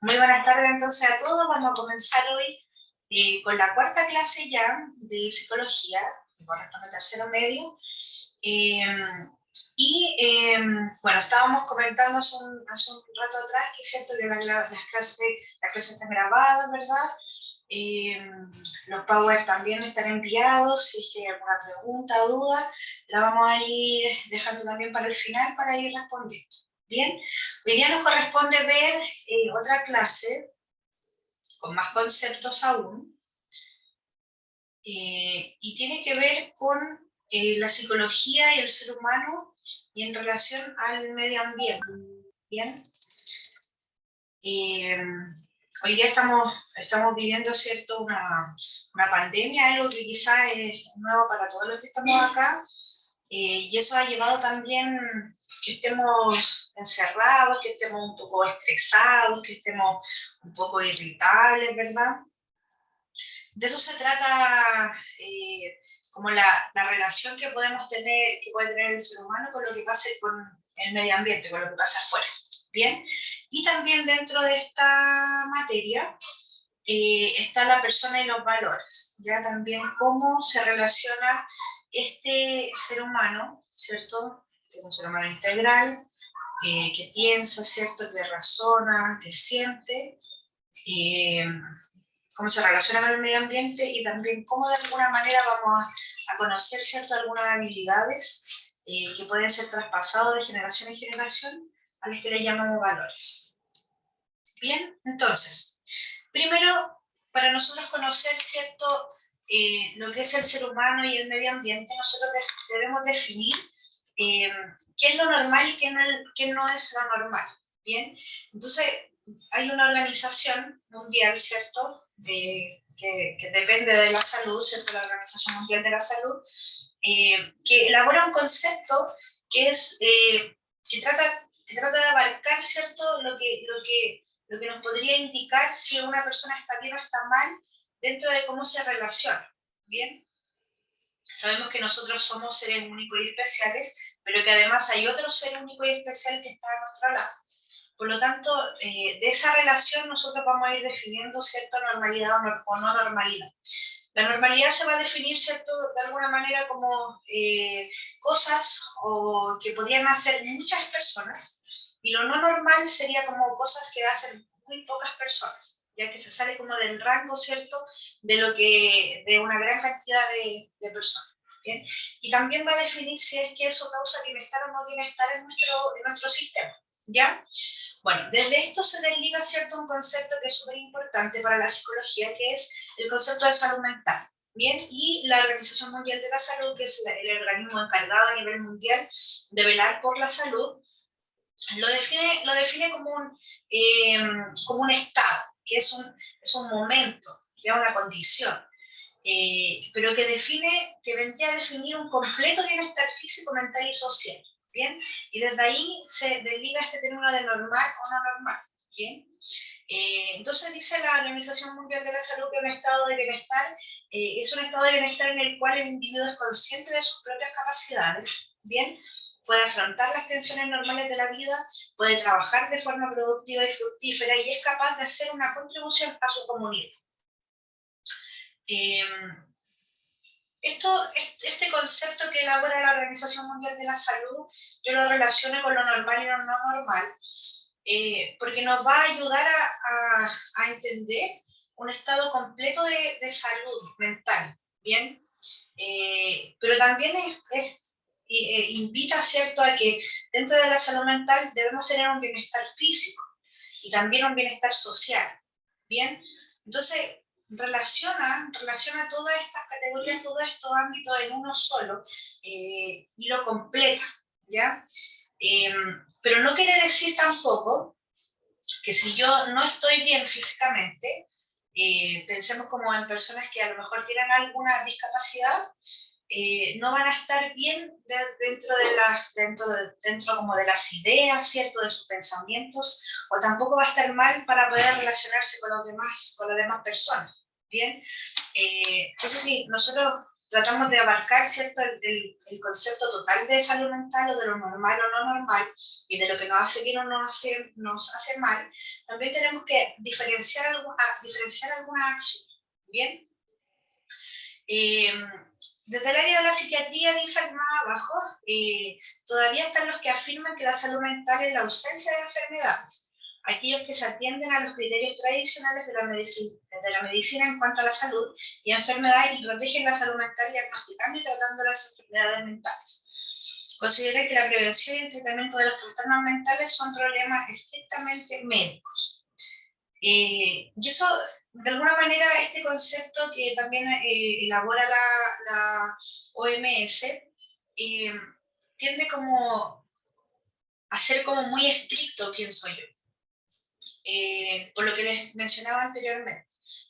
Muy buenas tardes entonces a todos. Vamos a comenzar hoy con la cuarta clase ya de psicología, que corresponde al tercero medio. Eh, bueno, estábamos comentando hace un rato atrás que es cierto que las clases están grabadas, ¿verdad? Los Power también están enviados. Si es que hay alguna pregunta o duda, la vamos a ir dejando también para el final para ir respondiendo. Bien, hoy día nos corresponde ver otra clase con más conceptos aún, y tiene que ver con la psicología y el ser humano y en relación al medio ambiente. Bien, hoy día estamos viviendo, ¿cierto?, una pandemia, algo que quizás es nuevo para todos los que estamos acá, y eso ha llevado también que estemos encerrados, que estemos un poco estresados, que estemos un poco irritables, ¿verdad? De eso se trata como la relación que podemos tener, que puede tener el ser humano con lo que pase con el medio ambiente, con lo que pasa afuera. Bien, y también dentro de esta materia está la persona y los valores, ya también cómo se relaciona este ser humano, ¿cierto? Que es un ser humano integral, que piensa, ¿cierto? Que razona, que siente, eh, cómo se relaciona con el medio ambiente y también cómo de alguna manera vamos a conocer, ¿cierto?, algunas habilidades que pueden ser traspasadas de generación en generación, a las que le llamamos valores. Bien, entonces, primero, para nosotros conocer, ¿cierto?, lo que es el ser humano y el medio ambiente, nosotros debemos definir qué es lo normal y qué no es lo normal. Bien, entonces hay una organización mundial, ¿cierto?, que depende de la salud, ¿cierto?, la Organización Mundial de la Salud, que elabora un concepto que es que trata de abarcar, ¿cierto?, lo que nos podría indicar si una persona está bien o está mal dentro de cómo se relaciona. Bien, sabemos que nosotros somos seres únicos y especiales, pero que además hay otro ser único y especial que está a nuestro lado. Por lo tanto, de esa relación nosotros vamos a ir definiendo cierta normalidad o no normalidad. La normalidad se va a definir, ¿cierto?, de alguna manera como cosas o que podrían hacer muchas personas, y lo no normal sería como cosas que hacen muy pocas personas, ya que se sale como del rango, ¿cierto?, de una gran cantidad de personas. ¿Bien? Y también va a definir si es que eso causa bienestar o no bienestar en nuestro sistema. ¿Ya? Bueno, desde esto se desliga, ¿cierto?, un concepto que es súper importante para la psicología, que es el concepto de salud mental. Bien, y la Organización Mundial de la Salud, que es el organismo encargado a nivel mundial de velar por la salud, lo define como un estado, que es un momento, ya una condición, pero que vendría a definir un completo bienestar físico, mental y social. ¿Bien? Y desde ahí se desliga este término de normal o no normal. ¿Bien? Entonces dice la Organización Mundial de la Salud que un estado de bienestar es un estado de bienestar en el cual el individuo es consciente de sus propias capacidades, ¿bien? Puede afrontar las tensiones normales de la vida, puede trabajar de forma productiva y fructífera y es capaz de hacer una contribución a su comunidad. Eh, este concepto que elabora la Organización Mundial de la Salud, yo lo relaciono con lo normal y lo no normal, porque nos va a ayudar a entender un estado completo de salud mental, ¿bien? Pero también invita, ¿cierto?, a que dentro de la salud mental debemos tener un bienestar físico y también un bienestar social, ¿bien? Entonces, relaciona todas estas categorías, todos estos ámbitos en uno solo, y lo completa, ¿ya? Pero no quiere decir tampoco que si yo no estoy bien físicamente, pensemos como en personas que a lo mejor tienen alguna discapacidad, no van a estar bien dentro como de las ideas, ¿cierto?, de sus pensamientos, o tampoco va a estar mal para poder relacionarse con las demás personas, ¿bien? Entonces, sí, nosotros tratamos de abarcar, ¿cierto?, el concepto total de salud mental o de lo normal o no normal y de lo que nos hace bien o nos hace mal, también tenemos que diferenciar algunas acciones. ¿Bien? Desde el área de la psiquiatría, dicen más abajo, todavía están los que afirman que la salud mental es la ausencia de enfermedades, aquellos que se atienden a los criterios tradicionales de la medicina en cuanto a la salud y enfermedades y protegen la salud mental diagnosticando y tratando las enfermedades mentales. Considera que la prevención y el tratamiento de los trastornos mentales son problemas estrictamente médicos. Y eso, de alguna manera, este concepto que también elabora la OMS, tiende como a ser como muy estricto, pienso yo. Por lo que les mencionaba anteriormente,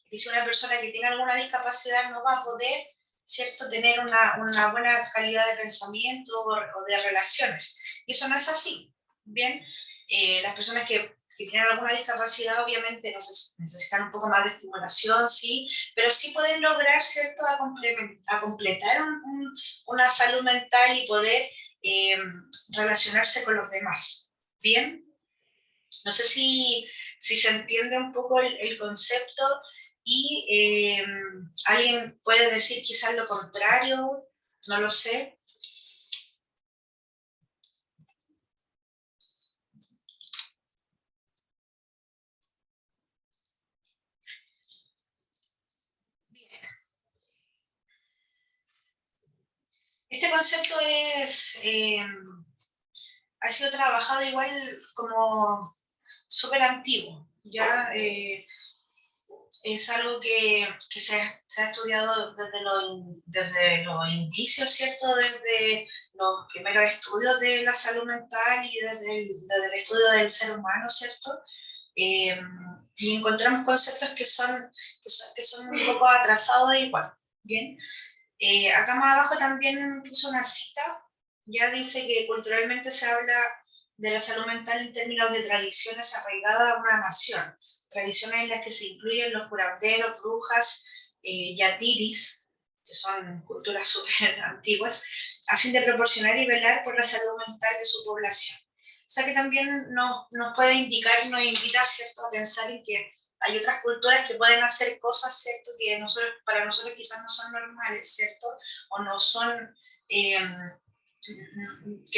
que si una persona que tiene alguna discapacidad no va a poder, ¿cierto?, tener una buena calidad de pensamiento o de relaciones. Y eso no es así. Bien, las personas que tienen alguna discapacidad obviamente necesitan un poco más de estimulación, sí, pero sí pueden lograr, ¿cierto?, a completar una salud mental y poder relacionarse con los demás. Bien, no sé si se entiende un poco el concepto y alguien puede decir quizás lo contrario, no lo sé. Este concepto ha sido trabajado igual como súper antiguo, ¿ya? Es algo que se ha estudiado desde los indicios, ¿cierto? Desde los primeros estudios de la salud mental y desde el estudio del ser humano, ¿cierto? Y encontramos conceptos que son un poco atrasados de igual, ¿bien? Acá más abajo también puse una cita, ya dice que culturalmente se habla de la salud mental en términos de tradiciones arraigadas a una nación, tradiciones en las que se incluyen los curanderos, brujas, yatiris, que son culturas súper antiguas, a fin de proporcionar y velar por la salud mental de su población. O sea que también nos puede indicar, nos invita, ¿cierto?, a pensar en que hay otras culturas que pueden hacer cosas, ¿cierto?, que para nosotros quizás no son normales, ¿cierto?, o no son, que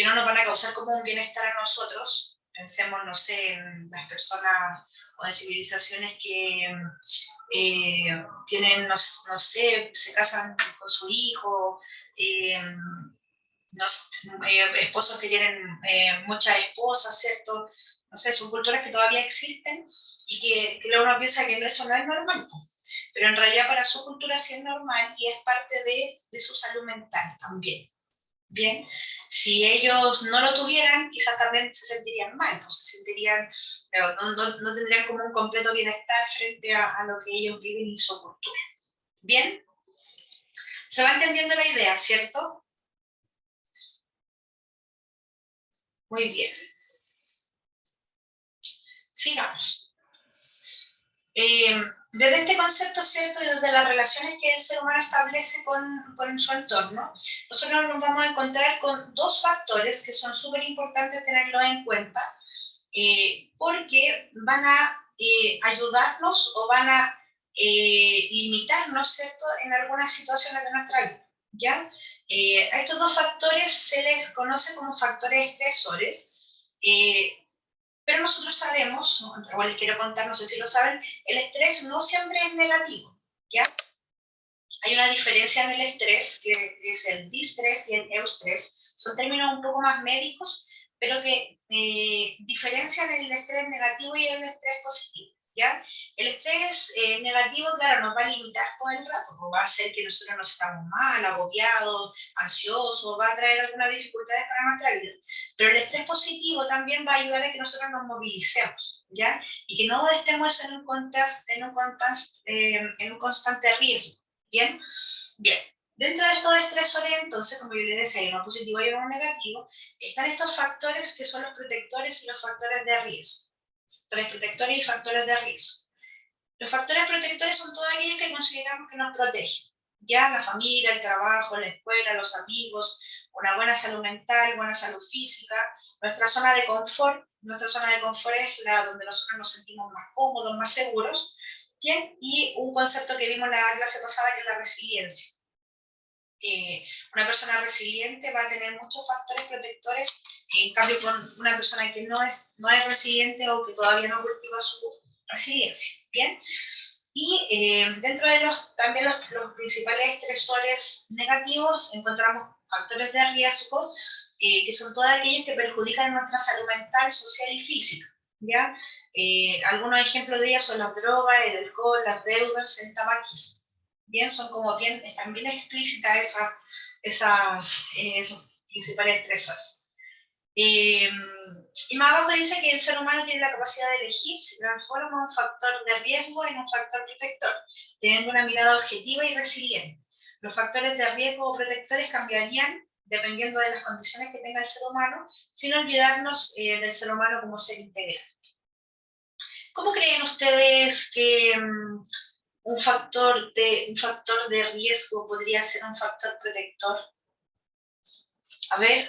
no nos van a causar como un bienestar a nosotros. Pensemos, no sé, en las personas o en civilizaciones que tienen, no sé, se casan con su hijo, esposos que tienen muchas esposas, ¿cierto? No sé, son culturas que todavía existen y que luego uno piensa que eso no es normal, pero en realidad para su cultura sí es normal y es parte de su salud mental también. Bien, si ellos no lo tuvieran, quizás también se sentirían mal, pues se sentirían, no tendrían como un completo bienestar frente a lo que ellos viven y su cultura. Bien, se va entendiendo la idea, ¿cierto? Muy bien. Sigamos. Desde este concepto, ¿cierto?, y desde las relaciones que el ser humano establece con su entorno, nosotros nos vamos a encontrar con dos factores que son súper importantes tenerlos en cuenta, porque van a ayudarnos o van a limitarnos, ¿cierto?, en algunas situaciones de nuestra vida, ¿ya? A estos dos factores se les conoce como factores estresores, pero nosotros sabemos, o les quiero contar, no sé si lo saben, el estrés no siempre es negativo, ¿ya? Hay una diferencia en el estrés, que es el distrés y el eustrés. Son términos un poco más médicos, pero que diferencian el estrés negativo y el estrés positivo, ¿ya? El estrés negativo, claro, nos va a limitar por el rato, pues va a hacer que nosotros nos estamos mal, agobiados, ansiosos, va a traer algunas dificultades para nuestra vida. Pero el estrés positivo también va a ayudar a que nosotros nos movilicemos, ¿ya? Y que no estemos en un constante riesgo, ¿bien? Bien. Dentro de estos estresores, entonces, como yo les decía, hay uno positivo y uno negativo, están estos factores que son los protectores y los factores de riesgo. Factores protectores y factores de riesgo. Los factores protectores son todos aquellos que consideramos que nos protegen, Ya la familia, el trabajo, la escuela, los amigos, una buena salud mental, buena salud física, nuestra zona de confort es la donde nosotros nos sentimos más cómodos, más seguros, ¿bien? Y un concepto que vimos en la clase pasada que es la resiliencia. Una persona resiliente va a tener muchos factores protectores, en cambio con una persona que no es resiliente o que todavía no cultiva su resiliencia, ¿bien? Y dentro de también los principales estresores negativos encontramos factores de riesgo, que son todos aquellos que perjudican nuestra salud mental, social y física, ¿ya? Algunos ejemplos de ellos son las drogas, el alcohol, las deudas, el tabaquismo. Bien, son como están bien explícitas esos principales estresores. Y más abajo dice que el ser humano tiene la capacidad de elegir si transforma un factor de riesgo en un factor protector, teniendo una mirada objetiva y resiliente. Los factores de riesgo o protectores cambiarían dependiendo de las condiciones que tenga el ser humano, sin olvidarnos del ser humano como ser integral. ¿Cómo creen ustedes que un factor de riesgo podría ser un factor protector? A ver,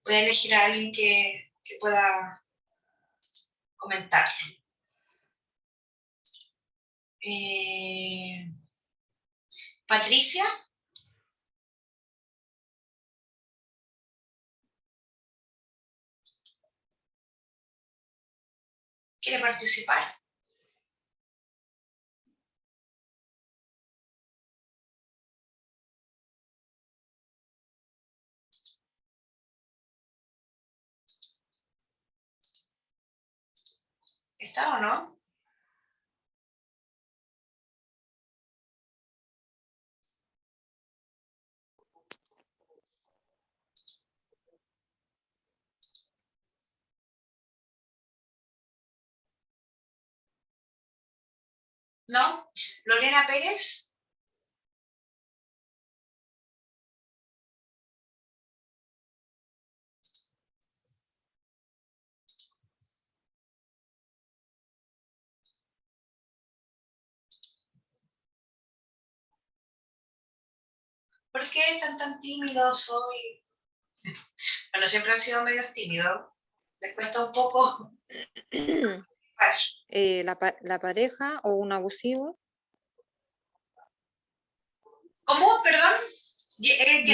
voy a elegir a alguien que pueda comentar. Patricia. ¿Quiere participar? ¿Está o no? ¿No? Lorena Pérez. ¿Por qué están tan tímidos hoy? Bueno, siempre han sido medio tímidos. Les cuesta un poco. La pareja o un abusivo. ¿Cómo? Perdón.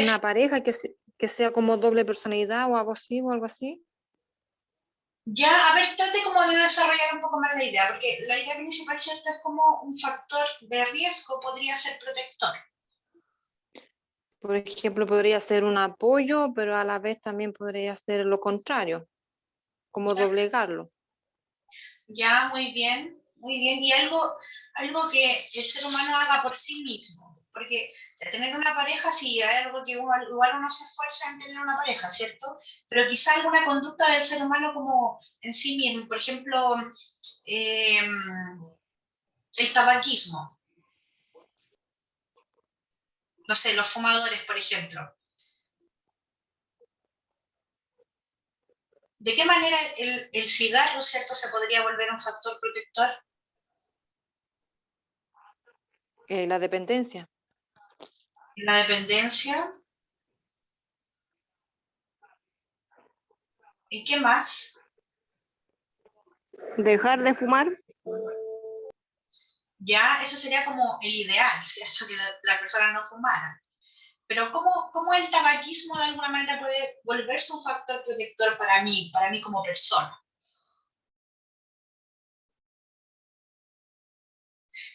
Una pareja que sea como doble personalidad o abusivo, algo así. Ya, a ver, trate como de desarrollar un poco más la idea, porque la idea principal, ¿cierto? Es como un factor de riesgo podría ser protector. Por ejemplo, podría ser un apoyo, pero a la vez también podría ser lo contrario, como doblegarlo. Ya, muy bien, muy bien. Y algo que el ser humano haga por sí mismo, porque de tener una pareja sí, hay algo que igual uno se esfuerza en tener una pareja, ¿cierto? Pero quizá alguna conducta del ser humano como en sí mismo, por ejemplo, eh, el tabaquismo, no sé, los fumadores, por ejemplo. ¿De qué manera el cigarro, ¿cierto?, se podría volver un factor protector? La dependencia. La dependencia. ¿Y qué más? Dejar de fumar. Ya, eso sería como el ideal, ¿cierto? Que la persona no fumara. Pero ¿cómo el tabaquismo de alguna manera puede volverse un factor protector para mí como persona?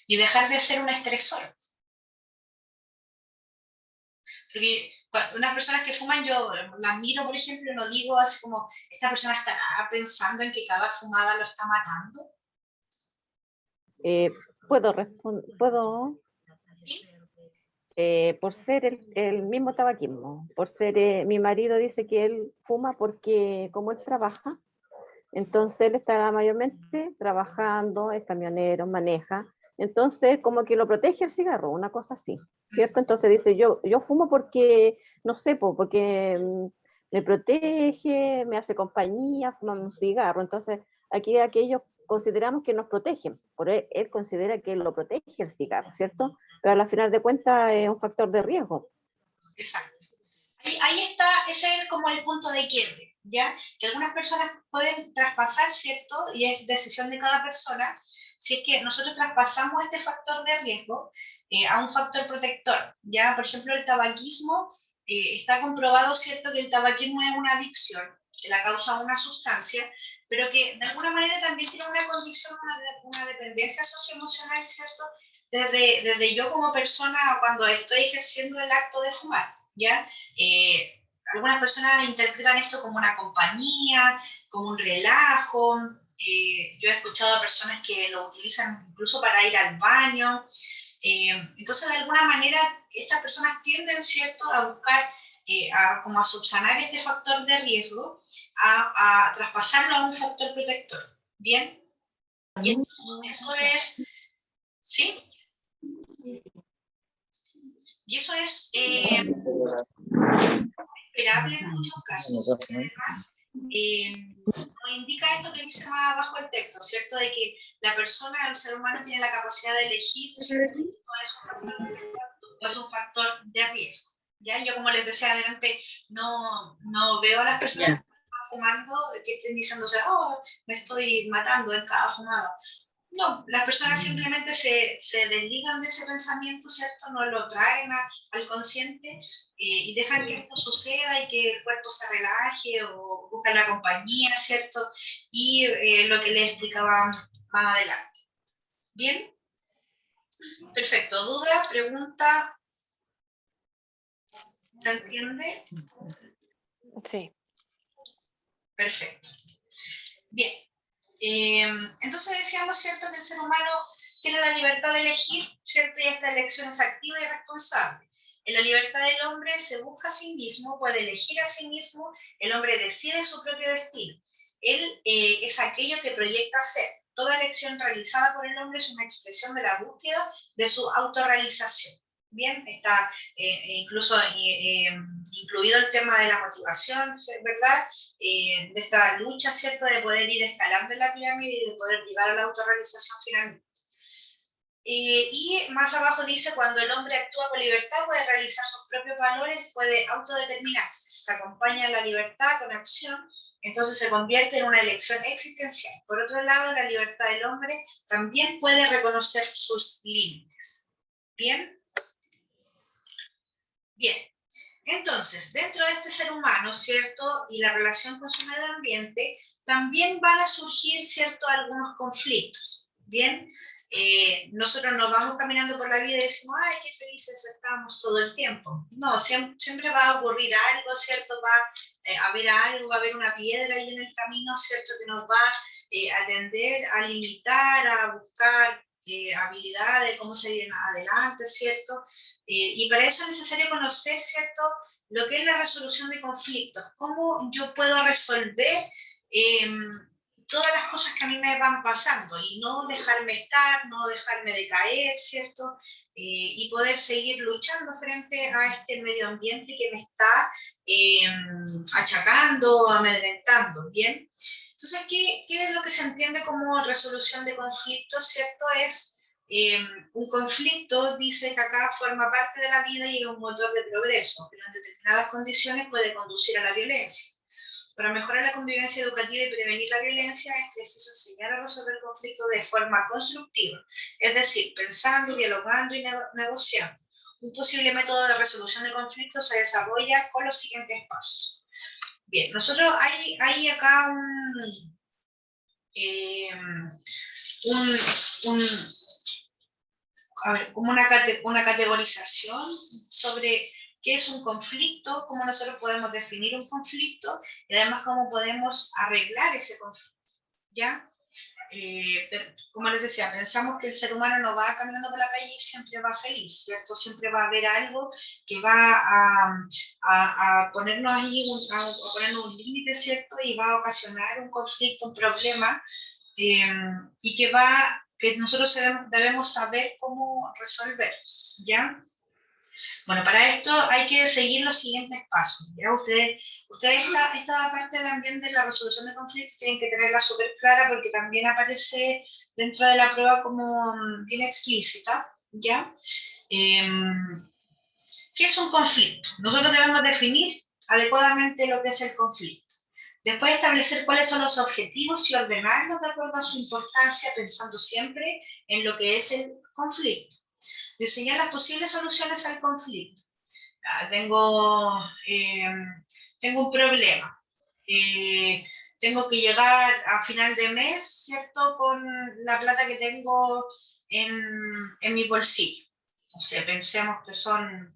Y dejar de ser un estresor. Porque unas personas que fuman, yo las miro, por ejemplo, y no digo así como, esta persona está pensando en que cada fumada lo está matando. Puedo por ser el mismo tabaquismo, por ser, mi marido dice que él fuma porque como él trabaja, entonces él estará mayormente trabajando, es camionero, maneja, entonces como que lo protege el cigarro, una cosa así, ¿cierto? Entonces dice, yo fumo porque, no sé, porque me protege, me hace compañía, fumamos un cigarro. Entonces, aquí aquellos consideramos que nos protegen, por él considera que lo protege el cigarro, ¿cierto? Pero al final de cuentas es un factor de riesgo. Exacto. Ahí está, ese es como el punto de quiebre, ¿ya? Que algunas personas pueden traspasar, ¿cierto? Y es decisión de cada persona, si es que nosotros traspasamos este factor de riesgo a un factor protector, ¿ya? Por ejemplo, el tabaquismo, está comprobado, ¿cierto? Que el tabaquismo es una adicción, que la causa una sustancia, pero que de alguna manera también tiene una condición, una dependencia socioemocional, ¿cierto? Desde yo como persona cuando estoy ejerciendo el acto de fumar, ¿ya? Algunas personas interpretan esto como una compañía, como un relajo. Yo he escuchado a personas que lo utilizan incluso para ir al baño. Entonces, de alguna manera, estas personas tienden, ¿cierto?, a buscar, como a subsanar este factor de riesgo, a traspasarlo a un factor protector. ¿Bien? Y eso es, ¿sí? Y eso es esperable en muchos casos. Además, nos indica esto que dice más abajo el texto, ¿cierto? De que la persona, el ser humano, tiene la capacidad de elegir si esto es un factor de riesgo. ¿Ya? Yo, como les decía adelante, no veo a las personas que están fumando que estén diciéndose, oh, me estoy matando en cada fumada. No, las personas simplemente se desligan de ese pensamiento, ¿cierto? No lo traen al consciente y dejan que esto suceda y que el cuerpo se relaje o buscan la compañía, ¿cierto? Y lo que les explicaba más adelante. ¿Bien? Perfecto. ¿Duda? ¿Pregunta? ¿Se entiende? Sí. Perfecto. Bien. Entonces decíamos, ¿cierto?, que el ser humano tiene la libertad de elegir, ¿cierto? Y esta elección es activa y responsable. En la libertad del hombre se busca a sí mismo, puede elegir a sí mismo, el hombre decide su propio destino. Él es aquello que proyecta ser. Toda elección realizada por el hombre es una expresión de la búsqueda de su autorrealización. Bien, está incluso incluido el tema de la motivación, ¿verdad? De esta lucha, ¿cierto?, de poder ir escalando en la pirámide y de poder llegar a la autorrealización finalmente. Y más abajo dice, cuando el hombre actúa con libertad, puede realizar sus propios valores, puede autodeterminarse. Si se acompaña la libertad con acción, entonces se convierte en una elección existencial. Por otro lado, la libertad del hombre también puede reconocer sus límites. ¿Bien? Bien. Entonces, dentro de este ser humano, ¿cierto?, y la relación con su medio ambiente, también van a surgir, ¿cierto?, algunos conflictos, ¿bien? Nosotros nos vamos caminando por la vida y decimos, ay, qué felices estamos todo el tiempo. No, siempre va a ocurrir algo, ¿cierto? Va a haber algo, va a haber una piedra ahí en el camino, ¿cierto?, que nos va a tender a limitar, a buscar habilidades, cómo seguir adelante, ¿cierto? Y para eso es necesario conocer, ¿cierto?, lo que es la resolución de conflictos, cómo yo puedo resolver todas las cosas que a mí me van pasando y no dejarme estar, no dejarme decaer, ¿cierto? Y poder seguir luchando frente a este medio ambiente que me está achacando, amedrentando, ¿bien? Entonces, ¿qué es lo que se entiende como resolución de conflictos, ¿cierto? Es un conflicto, dice que acá forma parte de la vida y es un motor de progreso, pero en determinadas condiciones puede conducir a la violencia. Para mejorar la convivencia educativa y prevenir la violencia es preciso enseñar a resolver conflictos de forma constructiva, es decir, pensando, dialogando y negociando. Un posible método de resolución de conflictos se desarrolla con los siguientes pasos. Bien, nosotros hay acá como una categorización sobre qué es un conflicto, cómo nosotros podemos definir un conflicto y además cómo podemos arreglar ese conflicto, ¿ya? Como les decía, pensamos que el ser humano no va caminando por la calle y siempre va feliz, ¿cierto? Siempre va a haber algo que va a ponernos ahí, a ponernos un límite, ¿cierto? Y va a ocasionar un conflicto, un problema, y que nosotros debemos saber cómo resolver, ¿ya? Bueno, para esto hay que seguir los siguientes pasos. ¿Ya? Ustedes esta parte también de la resolución de conflictos tienen que tenerla súper clara porque también aparece dentro de la prueba como bien explícita. ¿Ya? ¿Qué es un conflicto? Nosotros debemos definir adecuadamente lo que es el conflicto. Después establecer cuáles son los objetivos y ordenarlos de acuerdo a su importancia, pensando siempre en lo que es el conflicto. Diseñar las posibles soluciones al conflicto. Ah, tengo un problema. Eh, Tengo que llegar a final de mes, ¿cierto? Con la plata que tengo en mi bolsillo. O sea, pensemos que son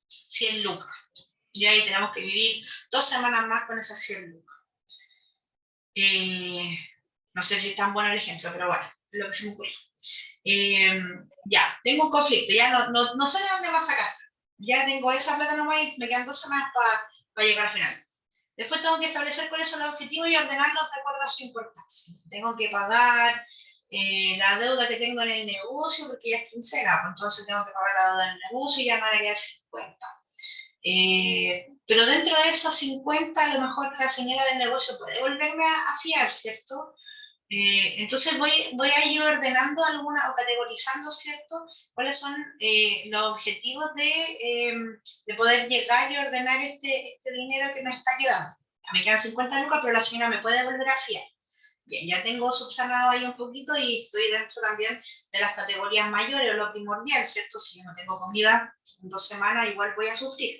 100 lucas. Y ahí tenemos que vivir 2 semanas más con esas 100 lucas. Eh, no sé si es tan bueno el ejemplo, pero bueno, es lo que se me ocurre. Ya, tengo un conflicto, ya no sé de dónde va a sacar. Ya tengo esa plata nomás y me quedan 2 semanas para llegar al final. Después tengo que establecer cuáles son los objetivos y ordenarlos de acuerdo a su importancia. Tengo que pagar la deuda que tengo en el negocio, porque ya es quincena, pues entonces tengo que pagar la deuda en el negocio y ya me van a quedar 50. Pero dentro de esos 50, a lo mejor la señora del negocio puede volverme a fiar, ¿cierto? Entonces voy a ir ordenando alguna o categorizando, ¿cierto? Cuáles son los objetivos de poder llegar y ordenar este dinero que me está quedando. Me quedan 50 lucas, pero la señora me puede volver a fiar. Bien, ya tengo subsanado ahí un poquito y estoy dentro también de las categorías mayores o lo primordial, ¿cierto? Si yo no tengo comida en 2 semanas, igual voy a sufrir.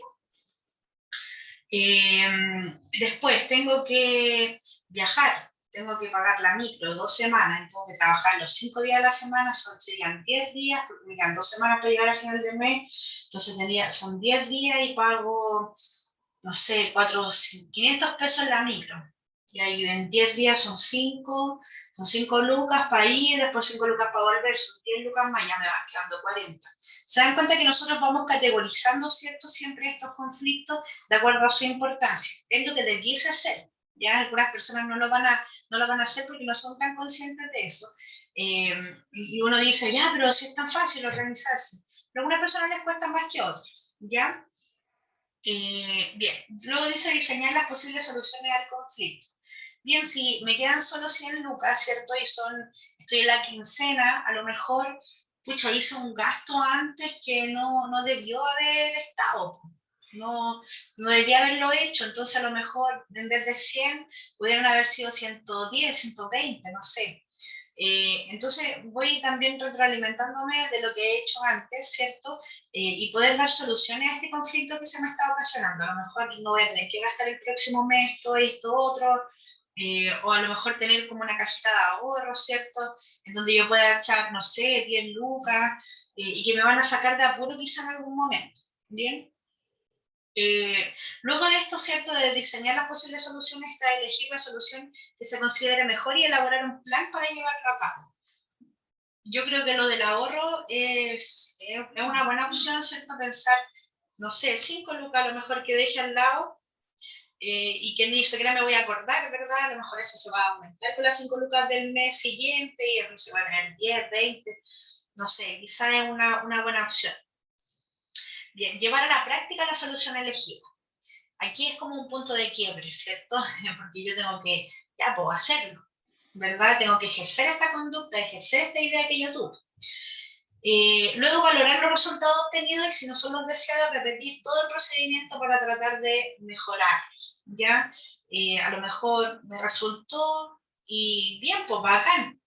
Después tengo que viajar, tengo que pagar la micro 2 semanas, tengo que trabajar los 5 días de la semana, serían 10 días, porque me quedan 2 semanas para llegar al final del mes, entonces son 10 días y pago, no sé, 500 pesos la micro. Y ahí en 10 días son 5 lucas para ir, después 5 lucas para volver, son 10 lucas más, ya me van quedando 40. Se dan cuenta que nosotros vamos categorizando, ¿cierto? Siempre estos conflictos de acuerdo a su importancia. Es lo que debiese hacer. Ya algunas personas no lo van a hacer porque no son tan conscientes de eso. Y uno dice, ya, pero si es tan fácil organizarse. Pero a algunas personas les cuesta más que a otras, ¿ya? Bien, luego dice diseñar las posibles soluciones al conflicto. Bien, si me quedan solo 100 lucas, ¿cierto? Estoy en la quincena, a lo mejor, pucha, hice un gasto antes que no debió haber estado. No debía haberlo hecho, entonces a lo mejor en vez de 100 pudieron haber sido 110, 120, no sé. Entonces voy también retroalimentándome de lo que he hecho antes, ¿cierto? Y poder dar soluciones a este conflicto que se me está ocasionando. A lo mejor no voy a tener que gastar el próximo mes esto, otro, o a lo mejor tener como una cajita de ahorro, ¿cierto? En donde yo pueda echar, no sé, 10 lucas, y que me van a sacar de apuro quizá en algún momento, ¿bien? Luego de esto, ¿cierto? De diseñar las posibles soluciones, está elegir la solución que se considere mejor y elaborar un plan para llevarlo a cabo. Yo creo que lo del ahorro es una buena opción, ¿cierto? Pensar, no sé, 5 lucas a lo mejor que deje al lado, y que ni siquiera me voy a acordar, ¿verdad? A lo mejor eso se va a aumentar con las 5 lucas del mes siguiente y se va a tener 10, 20, no sé, quizá es una buena opción. Bien, llevar a la práctica la solución elegida. Aquí es como un punto de quiebre, ¿cierto? Porque yo tengo que, ya puedo hacerlo, ¿verdad? Tengo que ejercer esta conducta, ejercer esta idea que yo tuve. Luego valorar los resultados obtenidos y si no son los deseados, repetir todo el procedimiento para tratar de mejorarlos, ¿ya? A lo mejor me resultó y bien, pues bacán,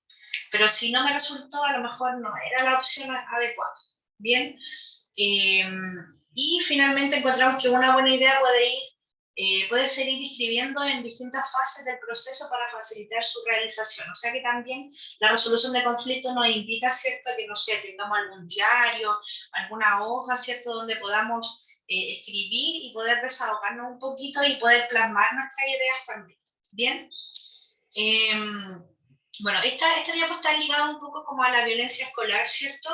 pero si no me resultó, a lo mejor no era la opción adecuada, ¿bien? Y finalmente encontramos que una buena idea puede ser ir escribiendo en distintas fases del proceso para facilitar su realización. O sea que también la resolución de conflictos nos invita, ¿cierto?, a que, no sé, tengamos algún diario, alguna hoja, ¿cierto?, donde podamos escribir y poder desahogarnos un poquito y poder plasmar nuestras ideas también. ¿Bien? Bueno, esta diapo está ligada un poco como a la violencia escolar, ¿cierto?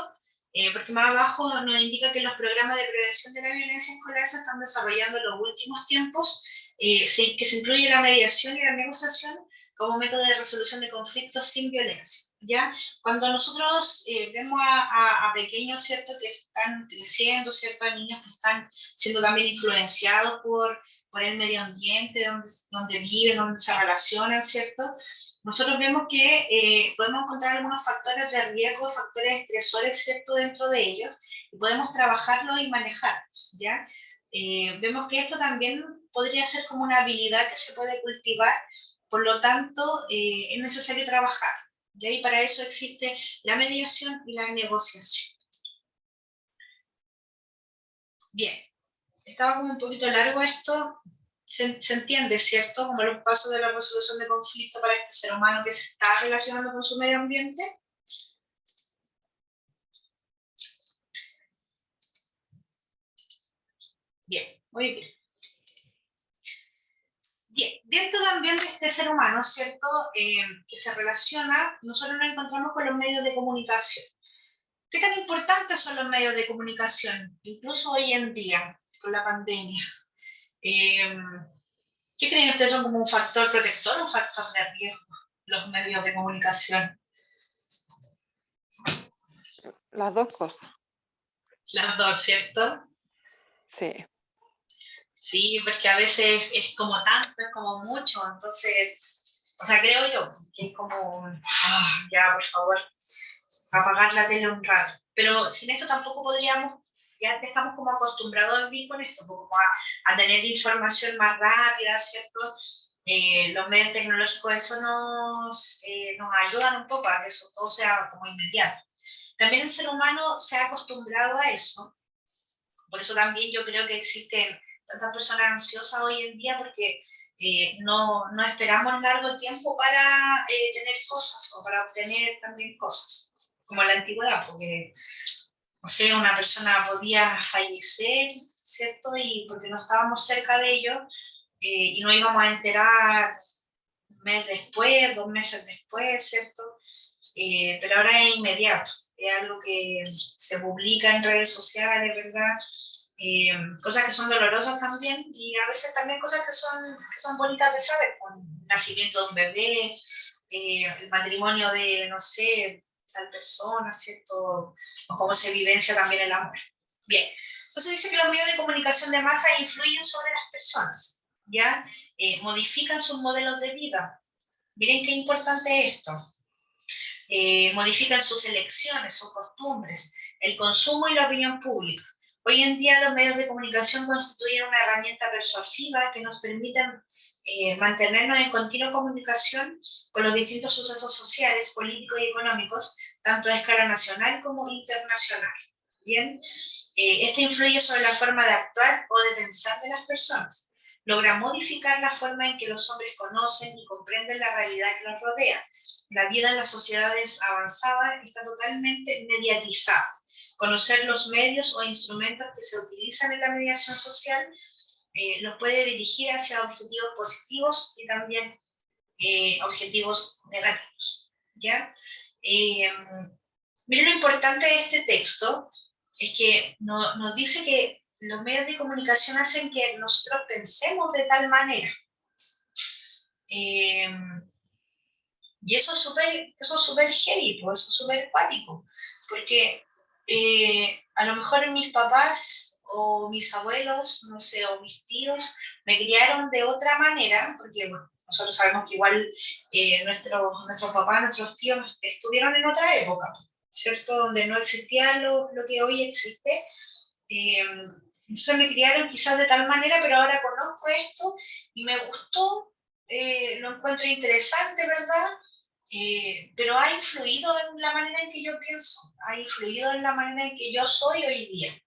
Porque más abajo nos indica que los programas de prevención de la violencia escolar se están desarrollando en los últimos tiempos, que se incluye la mediación y la negociación como método de resolución de conflictos sin violencia, ¿ya? Cuando nosotros vemos a pequeños, ¿cierto?, que están creciendo, ¿cierto?, a niños que están siendo también influenciados por el medio ambiente, donde viven, donde se relacionan, ¿cierto? Nosotros vemos que podemos encontrar algunos factores de riesgo, factores estresores, ¿cierto?, dentro de ellos, y podemos trabajarlos y manejarlos, ¿ya? Vemos que esto también podría ser como una habilidad que se puede cultivar, por lo tanto, es necesario trabajar, ¿ya? Y para eso existe la mediación y la negociación. Bien, estaba como un poquito largo esto, se entiende, ¿cierto? Como los pasos de la resolución de conflicto para este ser humano que se está relacionando con su medio ambiente. Bien, muy bien. Bien, dentro también de este ser humano, ¿cierto?, que se relaciona, nosotros nos encontramos con los medios de comunicación. ¿Qué tan importantes son los medios de comunicación, incluso hoy en día, con la pandemia? ¿Qué creen ustedes son como un factor protector o un factor de riesgo, los medios de comunicación? Las dos cosas. Las dos, ¿cierto? Sí. Sí, porque a veces es como tanto, es como mucho, entonces, o sea, creo yo que es como, ya, por favor, apagar la tele un rato. Pero sin esto tampoco podríamos, ya estamos como acostumbrados a vivir con esto, como a tener información más rápida, ¿cierto? Los medios tecnológicos, eso nos ayudan un poco a que eso todo sea como inmediato. También el ser humano se ha acostumbrado a eso, por eso también yo creo que existen tantas personas ansiosas hoy en día, porque no esperamos largo tiempo para tener cosas o para obtener también cosas, como en la antigüedad, porque, no sé, una persona podía fallecer, ¿cierto? Y porque no estábamos cerca de ello, y no íbamos a enterar un mes después, 2 meses después, ¿cierto? Pero ahora es inmediato, es algo que se publica en redes sociales, ¿verdad? Cosas que son dolorosas también, y a veces también cosas que son bonitas de saber, como el nacimiento de un bebé, el matrimonio de, no sé, tal persona, ¿cierto? O cómo se vivencia también el amor. Bien, entonces dice que los medios de comunicación de masa influyen sobre las personas, ¿ya? Modifican sus modelos de vida. Miren qué importante es esto. Modifican sus elecciones, sus costumbres, el consumo y la opinión pública. Hoy en día los medios de comunicación constituyen una herramienta persuasiva que nos permiten mantenernos en continua comunicación con los distintos sucesos sociales, políticos y económicos, tanto a escala nacional como internacional. Bien, este influye sobre la forma de actuar o de pensar de las personas. Logra modificar la forma en que los hombres conocen y comprenden la realidad que los rodea. La vida en las sociedades avanzadas está totalmente mediatizada. Conocer los medios o instrumentos que se utilizan en la mediación social los puede dirigir hacia objetivos positivos y también objetivos negativos, ¿ya? Miren lo importante de este texto, es que nos dice que los medios de comunicación hacen que nosotros pensemos de tal manera. Y eso es súper heavy, pues, eso es súper cuático, porque a lo mejor mis papás o mis abuelos, no sé, o mis tíos, me criaron de otra manera, porque bueno, nosotros sabemos que igual nuestros papás, nuestros tíos estuvieron en otra época, ¿cierto? Donde no existía lo que hoy existe. Eh, entonces me criaron quizás de tal manera, pero ahora conozco esto y me gustó, lo encuentro interesante, ¿verdad? Pero ha influido en la manera en que yo pienso, ha influido en la manera en que yo soy hoy día.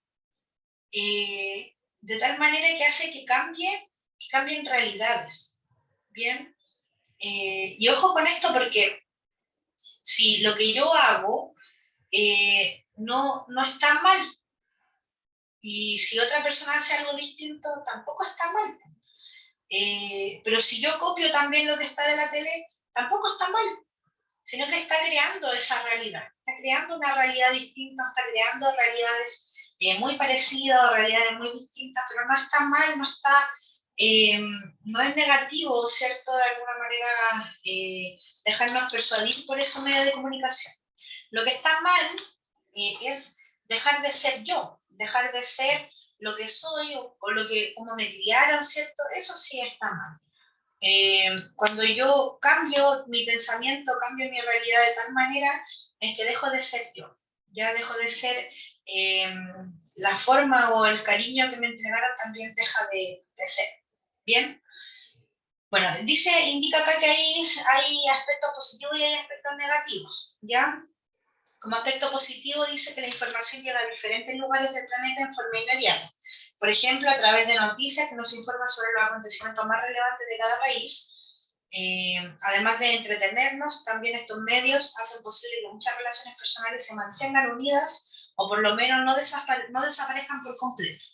De tal manera que hace que cambien realidades. Bien. Y ojo con esto porque si lo que yo hago no está mal, y si otra persona hace algo distinto, tampoco está mal. Pero si yo copio también lo que está de la tele, tampoco está mal, sino que está creando esa realidad, está creando una realidad distinta, está creando realidades muy parecidas o realidades muy distintas, pero no está mal, no está no es negativo, ¿cierto? De alguna manera dejarnos persuadir por esos medios de comunicación. Lo que está mal es dejar de ser yo, dejar de ser lo que soy o lo que, como me criaron, ¿cierto? Eso sí está mal. Cuando yo cambio mi pensamiento, cambio mi realidad de tal manera en que dejo de ser yo, ya dejo de ser la forma o el cariño que me entregaron también deja de ser. ¿Bien? Bueno, indica acá que hay aspectos positivos y hay aspectos negativos, ¿ya? Como aspecto positivo dice que la información llega a diferentes lugares del planeta en forma inmediata. Por ejemplo, a través de noticias que nos informan sobre los acontecimientos más relevantes de cada país. Además de entretenernos, también estos medios hacen posible que muchas relaciones personales se mantengan unidas o por lo menos no desaparezcan por completo.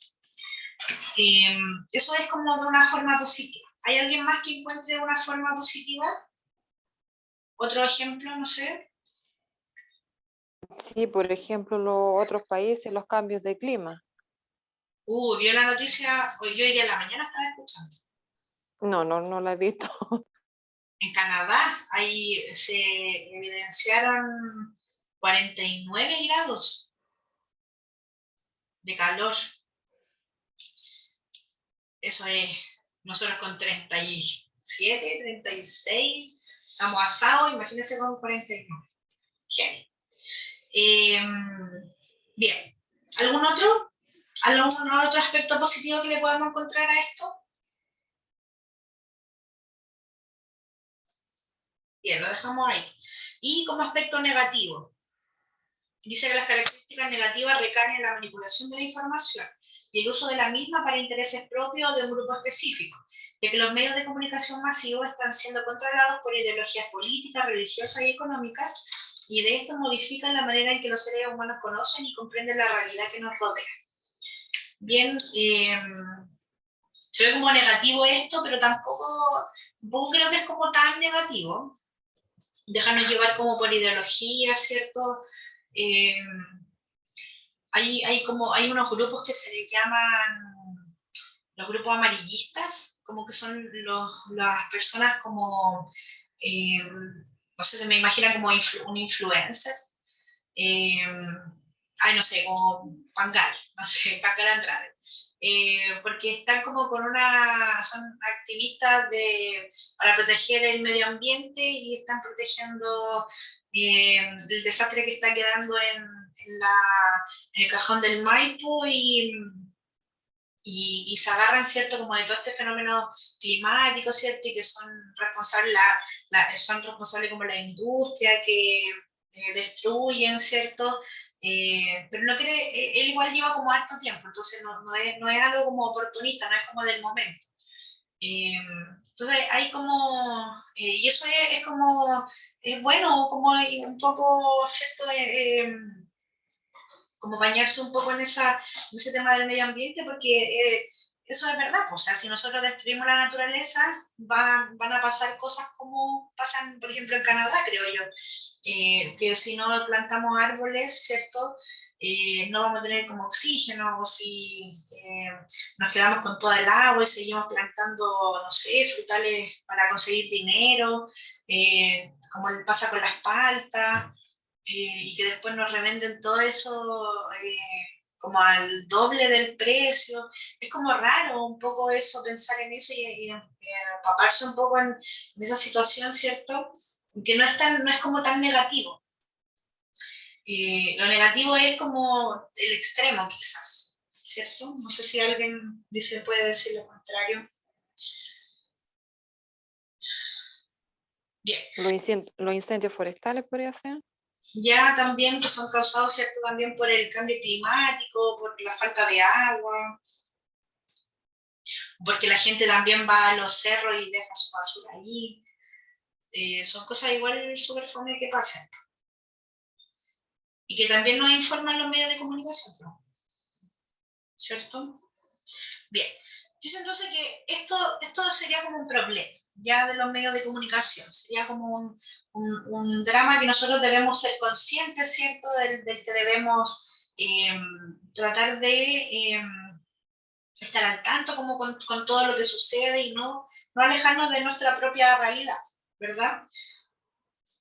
Eso es como de una forma positiva. ¿Hay alguien más que encuentre una forma positiva? ¿Otro ejemplo? No sé. Sí, por ejemplo, los otros países, los cambios de clima. Vio la noticia, hoy día en la mañana estaba escuchando. No la he visto. En Canadá se evidenciaron 49 grados de calor. Eso es, nosotros con 37, 36, estamos asados, imagínense con 49. Genial. Bien, ¿algún otro aspecto positivo que le podamos encontrar a esto? Bien, lo dejamos ahí. Y como aspecto negativo, dice que las características negativas recaen en la manipulación de la información y el uso de la misma para intereses propios de un grupo específico, ya que los medios de comunicación masivos están siendo controlados por ideologías políticas, religiosas y económicas, y de esto modifican la manera en que los seres humanos conocen y comprenden la realidad que nos rodea. Bien, se ve como negativo esto, pero tampoco creo que es como tan negativo. Déjanos llevar como por ideología, ¿cierto? Hay unos grupos que se les llaman los grupos amarillistas, como que son las personas como, no sé, se me imagina como un influencer. No sé, como Pangal, no sé, Pangal Andrade. Porque están como son activistas para proteger el medio ambiente y están protegiendo el desastre que está quedando en el cajón del Maipo y se agarran, ¿cierto?, como de todo este fenómeno climático, ¿cierto?, y que son responsables como la industria, que destruyen, ¿cierto?, pero no quiere, él igual lleva como harto tiempo, entonces no es algo como oportunista, no es como del momento. Entonces hay como, y eso es como, es bueno, como un poco, ¿cierto?, como bañarse un poco en ese tema del medio ambiente, porque eso es verdad, o sea, si nosotros destruimos la naturaleza, van a pasar cosas como pasan, por ejemplo, en Canadá, creo yo, que si no plantamos árboles, ¿cierto? No vamos a tener como oxígeno, o si nos quedamos con toda el agua y seguimos plantando, no sé, frutales para conseguir dinero, como pasa con las paltas, y que después nos revenden todo eso como al doble del precio. Es como raro un poco eso, pensar en eso y empaparse un poco en esa situación, ¿cierto? Que no es como tan negativo. Lo negativo es como el extremo, quizás, ¿cierto? No sé si alguien puede decir lo contrario. Bien. Los incendios forestales podría ser. Ya también que son causados, ¿cierto?, también por el cambio climático, por la falta de agua, porque la gente también va a los cerros y deja su basura ahí. Son cosas igual súper fome que pasan. Y que también nos informan los medios de comunicación, ¿no? ¿Cierto? Bien. Dice entonces que esto sería como un problema ya de los medios de comunicación, sería como un drama que nosotros debemos ser conscientes, ¿cierto?, del que debemos tratar de estar al tanto como con todo lo que sucede y no alejarnos de nuestra propia realidad, ¿verdad?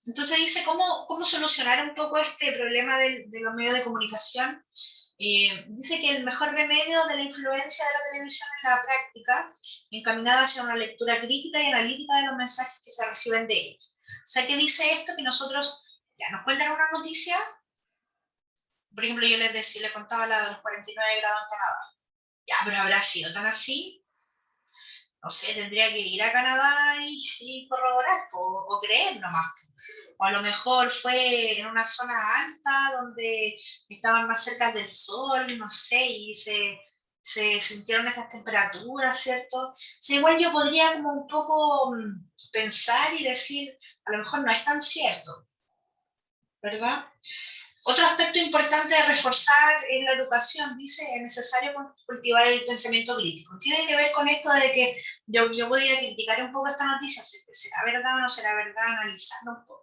Entonces dice cómo solucionar un poco este problema de los medios de comunicación. Dice que el mejor remedio de la influencia de la televisión es la práctica, encaminada hacia una lectura crítica y analítica de los mensajes que se reciben de ella. O sea, ¿qué dice esto? Que nosotros, ya nos cuentan una noticia, por ejemplo, yo les contaba la de los 49 grados en Canadá. Ya, pero ¿habrá sido tan así? No sé, tendría que ir a Canadá y corroborar, o creer nomás. O a lo mejor fue en una zona alta donde estaban más cerca del sol, no sé, y se sintieron estas temperaturas, ¿cierto? O sea, igual yo podría como un poco pensar y decir, a lo mejor no es tan cierto, ¿verdad? Otro aspecto importante de reforzar en la educación, dice, es necesario cultivar el pensamiento crítico. Tiene que ver con esto de que yo podría criticar un poco esta noticia, ¿será verdad o no será verdad? Analizarlo un poco.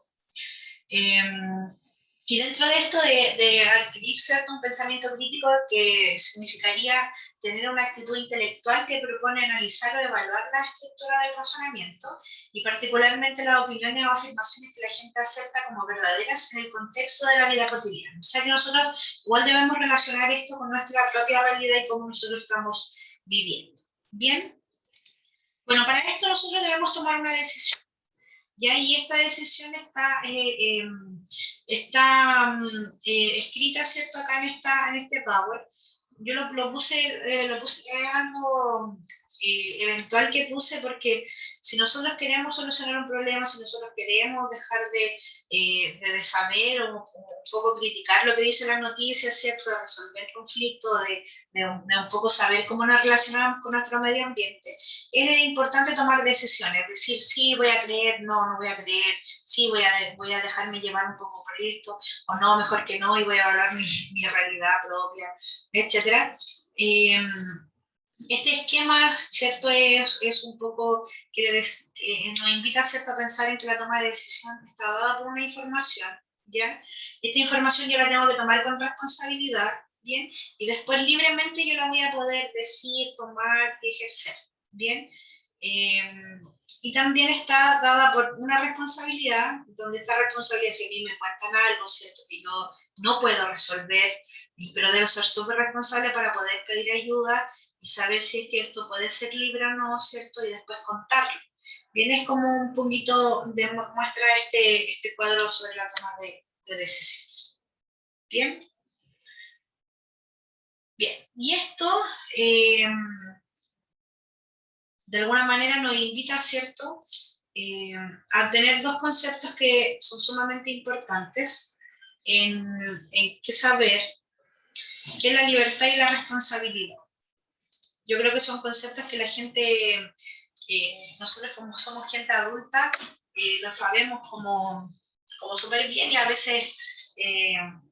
Y dentro de esto de adquirir cierto un pensamiento crítico que significaría tener una actitud intelectual que propone analizar o evaluar la estructura del razonamiento y particularmente las opiniones o afirmaciones que la gente acepta como verdaderas en el contexto de la vida cotidiana. O sea que nosotros igual debemos relacionar esto con nuestra propia realidad y cómo nosotros estamos viviendo. ¿Bien? Bueno, para esto nosotros debemos tomar una decisión. ¿Ya? Y esta decisión está escrita, ¿cierto? Acá en este Power. Yo lo puse, es algo eventual que puse porque si nosotros queremos solucionar un problema, si nosotros queremos dejar de saber o un poco criticar lo que dice las noticias, ¿cierto? De resolver conflictos, de un poco saber cómo nos relacionamos con nuestro medio ambiente, es importante tomar decisiones, decir sí voy a creer, no voy a creer, sí voy a dejarme llevar un poco por esto, o no, mejor que no, y voy a hablar mi realidad propia, etc. Este esquema, ¿cierto? Es un poco, que nos invita, ¿cierto?, a pensar en que la toma de decisión está dada por una información, ¿ya? Esta información yo la tengo que tomar con responsabilidad, ¿bien? Y después libremente yo la voy a poder decir, tomar y ejercer, ¿bien? Y también está dada por una responsabilidad, donde esta responsabilidad, si a mí me cuentan algo, ¿cierto?, que yo no puedo resolver, pero debo ser súper responsable para poder pedir ayuda y saber si es que esto puede ser libre o no, ¿cierto? Y después contarlo. Bien, es como un poquito de muestra este cuadro sobre la toma de decisiones. Bien. Bien, y esto de alguna manera nos invita, ¿cierto?, a tener dos conceptos que son sumamente importantes en que saber, que es la libertad y la responsabilidad. Yo creo que son conceptos que la gente, nosotros como somos gente adulta, lo sabemos como súper bien y a veces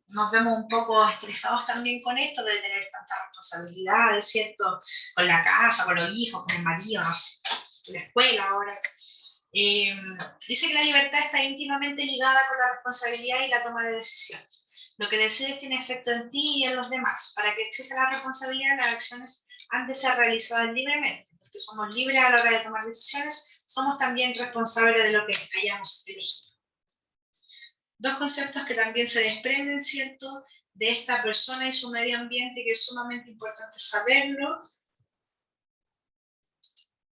nos vemos un poco estresados también con esto de tener tantas responsabilidades, ¿cierto? Con la casa, con los hijos, con el marido, no sé, con la escuela ahora. Dice que la libertad está íntimamente ligada con la responsabilidad y la toma de decisiones. Lo que decides tiene efecto en ti y en los demás. Para que exista la responsabilidad, las acciones han de ser realizadas libremente, porque somos libres a la hora de tomar decisiones, somos también responsables de lo que hayamos elegido. Dos conceptos que también se desprenden, ¿cierto?, de esta persona y su medio ambiente, que es sumamente importante saberlo,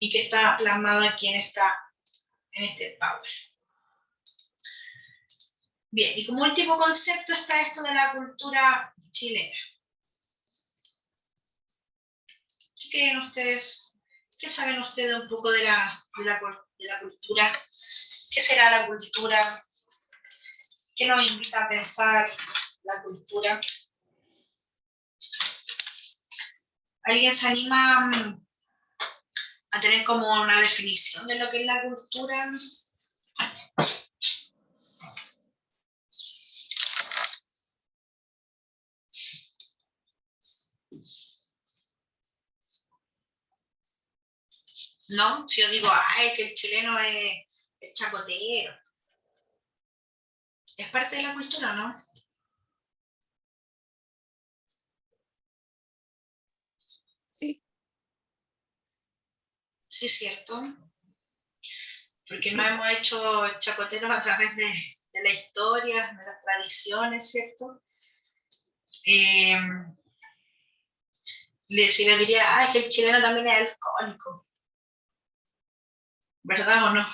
y que está plasmado aquí en este Power. Bien, y como último concepto está esto de la cultura chilena. ¿Qué creen ustedes? ¿Qué saben ustedes un poco de la cultura? ¿Qué será la cultura? ¿Qué nos invita a pensar la cultura? ¿Alguien se anima a tener como una definición de lo que es la cultura? ¿No? Si yo digo, ay, que el chileno es chacotero. Es parte de la cultura, ¿no? Sí. Sí, cierto. Porque no hemos hecho chacoteros a través de la historia, de las tradiciones, ¿cierto? Si le diría, que el chileno también es alcohólico, ¿verdad o no?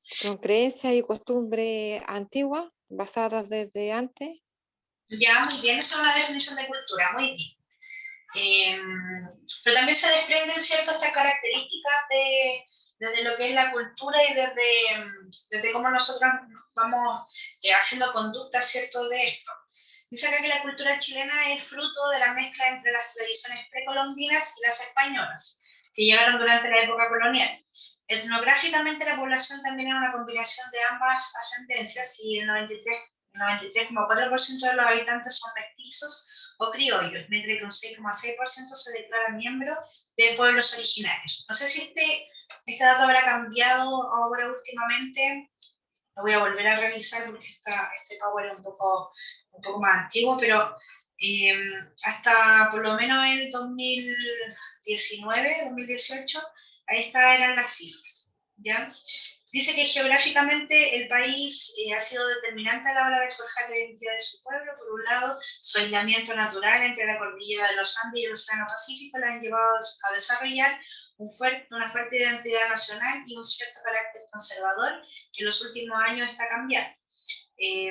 Son creencias y costumbres antiguas, basadas desde antes. Ya, muy bien, esa es una definición de cultura, muy bien. Pero también se desprenden ciertas estas características desde lo que es la cultura y desde cómo nosotros vamos haciendo conductas, ¿cierto?, de esto. Dice acá que la cultura chilena es fruto de la mezcla entre las tradiciones precolombinas y las españolas, que llegaron durante la época colonial. Etnográficamente la población también es una combinación de ambas ascendencias y el 93,4% de los habitantes son mestizos o criollos, mientras que un 6,6% se declara miembro de pueblos originarios. No sé si este dato habrá cambiado ahora últimamente, lo voy a volver a revisar porque este Power es un poco más antiguo, pero hasta por lo menos el 2019, 2018, ahí eran las cifras, ¿ya? Dice que geográficamente el país ha sido determinante a la hora de forjar la identidad de su pueblo. Por un lado, su aislamiento natural entre la cordillera de los Andes y el Océano Pacífico la han llevado a desarrollar una fuerte identidad nacional y un cierto carácter conservador que en los últimos años está cambiando.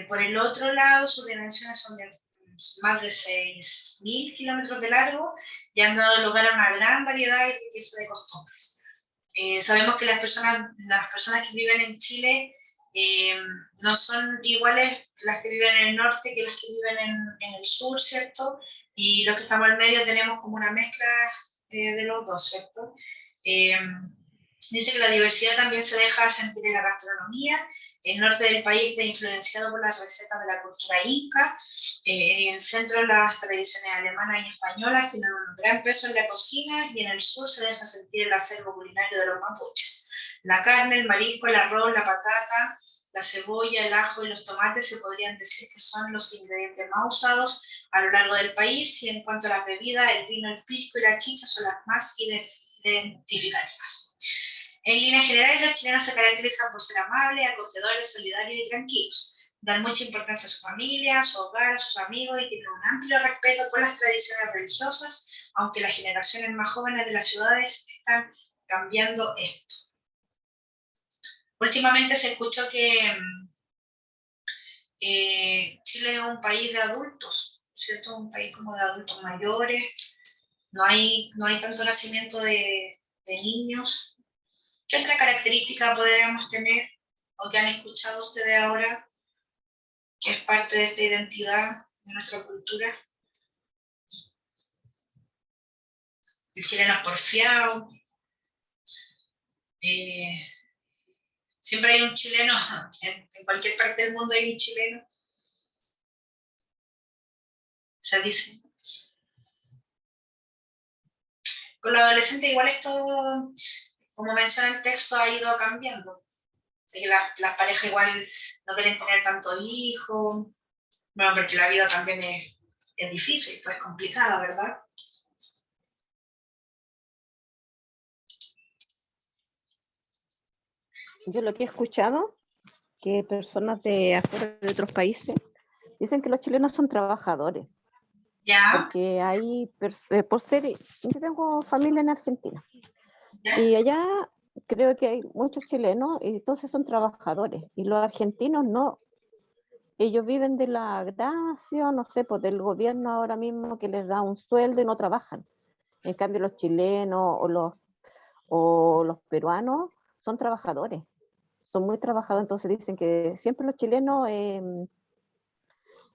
Por el otro lado, sus dimensiones son de más de 6.000 kilómetros de largo y han dado lugar a una gran variedad y riqueza de costumbres. Sabemos que las personas que viven en Chile no son iguales las que viven en el norte que las que viven en el sur, ¿cierto? Y los que estamos al medio tenemos como una mezcla de los dos, ¿cierto? Dice que la diversidad también se deja sentir en la gastronomía. El norte del país está influenciado por las recetas de la cultura inca. En el centro las tradiciones alemanas y españolas tienen un gran peso en la cocina y en el sur se deja sentir el acervo culinario de los mapuches. La carne, el marisco, el arroz, la patata, la cebolla, el ajo y los tomates se podrían decir que son los ingredientes más usados a lo largo del país, y en cuanto a las bebidas, el vino, el pisco y la chicha son las más identificativas. En líneas generales, los chilenos se caracterizan por ser amables, acogedores, solidarios y tranquilos. Dan mucha importancia a su familia, a su hogar, a sus amigos y tienen un amplio respeto por las tradiciones religiosas, aunque las generaciones más jóvenes de las ciudades están cambiando esto. Últimamente se escuchó que Chile es un país de adultos, ¿cierto? Un país como de adultos mayores. No hay tanto nacimiento de niños. ¿Qué otra característica podríamos tener o que han escuchado ustedes ahora que es parte de esta identidad de nuestra cultura? El chileno es porfiado. Siempre hay un chileno, en cualquier parte del mundo hay un chileno. Se dice. Con los adolescentes igual esto, como menciona el texto, ha ido cambiando. Las parejas igual no quieren tener tantos hijos, bueno, porque la vida también es difícil, pues complicada, ¿verdad? Yo lo que he escuchado, que personas de afuera de otros países dicen que los chilenos son trabajadores. ¿Ya? Porque hay, por ser, yo tengo familia en Argentina. ¿Ya? Y allá creo que hay muchos chilenos y entonces son trabajadores. Y los argentinos no. Ellos viven de la gracia, no sé, pues del gobierno ahora mismo que les da un sueldo y no trabajan. En cambio los chilenos o los peruanos son trabajadores. Son muy trabajadores, entonces dicen que siempre los chilenos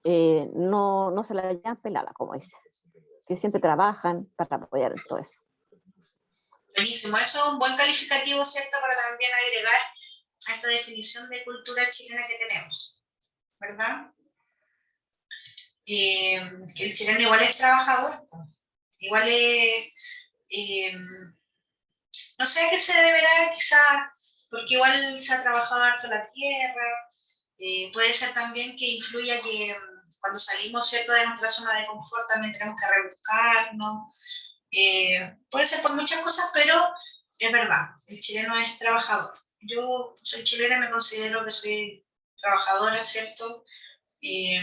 no se la llevan pelada, como dicen. Que siempre trabajan para apoyar en todo eso. Buenísimo, eso es un buen calificativo, ¿cierto? Para también agregar a esta definición de cultura chilena que tenemos, ¿verdad? Que el chileno igual es trabajador, igual es, no sé a qué se deberá quizá, porque igual se ha trabajado harto la tierra, puede ser también que influya que cuando salimos, ¿cierto?, de nuestra zona de confort también tenemos que rebuscarnos. Puede ser por muchas cosas, pero es verdad, el chileno es trabajador. Yo soy chilena y me considero que soy trabajadora, ¿cierto? Que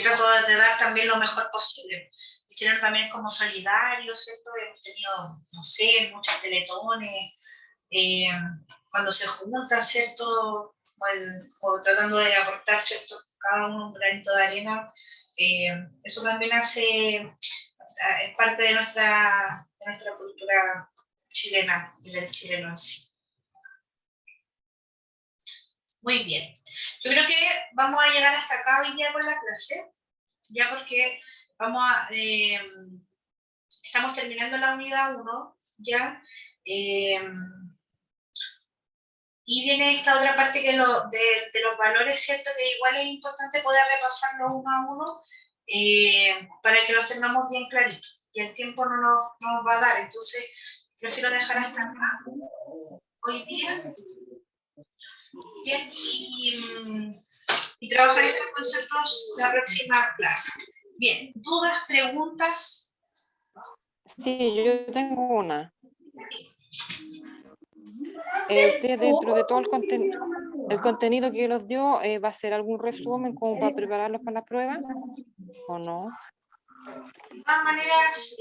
trato de dar también lo mejor posible. El chileno también es como solidario, ¿cierto? Hemos tenido, no sé, muchas teletones, cuando se juntan, ¿cierto? Como tratando de aportar, ¿cierto? Cada uno un granito de arena. Eso también es parte de nuestra cultura chilena y del chileno en sí. Muy bien. Yo creo que vamos a llegar hasta acá hoy día con la clase, ya porque estamos terminando la unidad 1, ya, y viene esta otra parte que de los valores, ¿cierto? Que igual es importante poder repasarlos uno a uno para que los tengamos bien claritos, y el tiempo no nos va a dar, entonces prefiero dejar hasta acá hoy día, bien, y trabajar estos conceptos la próxima clase. Bien, ¿dudas, preguntas? Sí, yo tengo una. Usted, dentro de todo el contenido que los dio, ¿va a hacer algún resumen como para prepararlos para la prueba? ¿O no? De todas maneras,